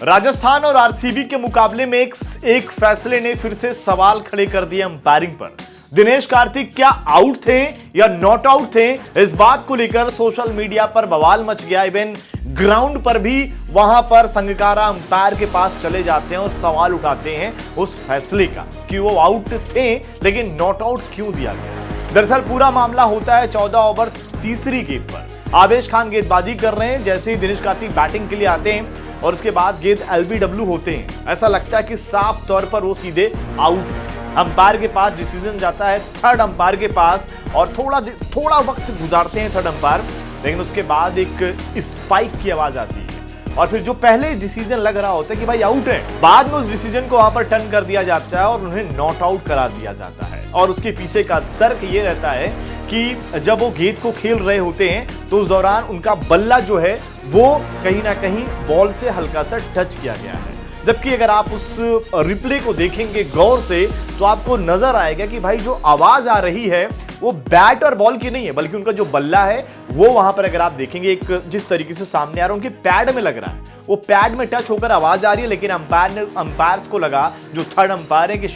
राजस्थान और आरसीबी के मुकाबले में एक फैसले ने फिर से सवाल खड़े कर दिए अंपायरिंग पर। दिनेश कार्तिक क्या आउट थे या नॉट आउट थे, इस बात को लेकर सोशल मीडिया पर बवाल मच गया। इवन ग्राउंड पर भी वहां पर संगकारा अंपायर के पास चले जाते हैं और सवाल उठाते हैं उस फैसले का कि वो आउट थे लेकिन नॉट आउट क्यों दिया गया। दरअसल पूरा मामला होता है 14 ओवर तीसरी गेंद पर। आवेश खान गेंदबाजी कर रहे हैं, जैसे ही दिनेश कार्तिक बैटिंग के लिए आते हैं और उसके बाद गेंद एलबीडब्ल्यू होते हैं। ऐसा लगता है कि साफ तौर पर वो सीधे आउट। अंपायर के पास डिसीजन जाता है थर्ड अंपायर के पास और थोड़ा वक्त गुजारते हैं थर्ड अंपायर, लेकिन उसके बाद एक स्पाइक की आवाज आती है और फिर जो पहले डिसीजन लग रहा होता है कि भाई आउट है, बाद में उस डिसीजन को वहां पर टर्न कर दिया जाता है और उन्हें नॉट आउट करा दिया जाता है। और उसके पीछे का तर्क ये रहता है कि जब वो गेंद को खेल रहे होते हैं तो उस दौरान उनका बल्ला जो है वो कहीं ना कहीं बॉल से हल्का सा टच किया गया है। जबकि अगर आप उस रिप्ले को देखेंगे गौर से तो आपको नजर आएगा कि भाई जो आवाज आ रही है वो बैट और बॉल की नहीं है, बल्कि उनका जो बल्ला है वो वहां पर अगर आप देखेंगे एक जिस तरीके से सामने आ रहा है उनके पैड में लग रहा है, वो पैड में टच होकर आवाज आ रही है। लेकिन अंपायर्स को लगा, जो थर्ड अंपायर है, कि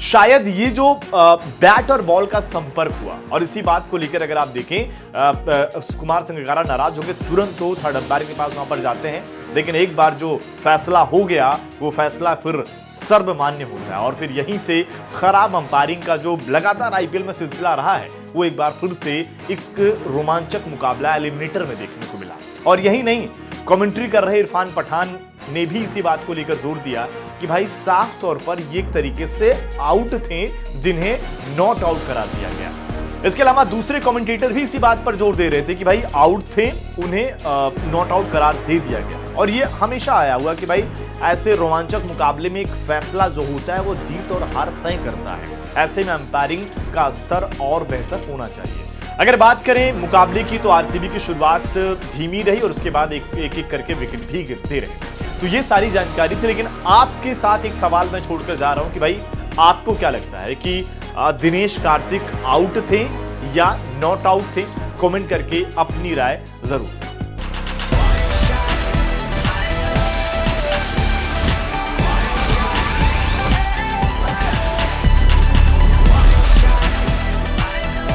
शायद ये जो बैट और बॉल का संपर्क हुआ। और इसी बात को लेकर अगर आप देखें कुमार संगकारा नाराज होकर तुरंत तो थर्ड अंपायर के पास वहां पर जाते हैं, लेकिन एक बार जो फैसला हो गया वो फैसला फिर सर्वमान्य होता है। और फिर यहीं से खराब अंपायरिंग का जो लगातार आईपीएल में सिलसिला रहा है वो एक बार फिर से एक रोमांचक मुकाबला एलिमिनेटर में देखने को मिला। और यही नहीं, कमेंट्री कर रहे इरफान पठान ने भी इसी बात को लेकर जोर दिया कि भाई साफ तौर पर ये एक तरीके से आउट थे जिन्हें नॉट आउट करा दिया गया। इसके अलावा दूसरे कमेंटेटर भी इसी बात पर जोर दे रहे थे कि भाई आउट थे, उन्हें नॉट आउट करार दे दिया गया। और ये हमेशा आया हुआ कि भाई ऐसे रोमांचक मुकाबले में एक फैसला जो होता है वो जीत और हार तय करता है। ऐसे में अंपायरिंग का स्तर और बेहतर होना चाहिए। अगर बात करें मुकाबले की तो आरसीबी की शुरुआत धीमी रही और उसके बाद एक एक करके विकेट भी गिरते रहे। तो ये सारी जानकारी थी, लेकिन आपके साथ एक सवाल मैं छोड़कर जा रहा हूं कि भाई आपको क्या लगता है कि दिनेश कार्तिक आउट थे या नॉट आउट थे? कमेंट करके अपनी राय जरूर।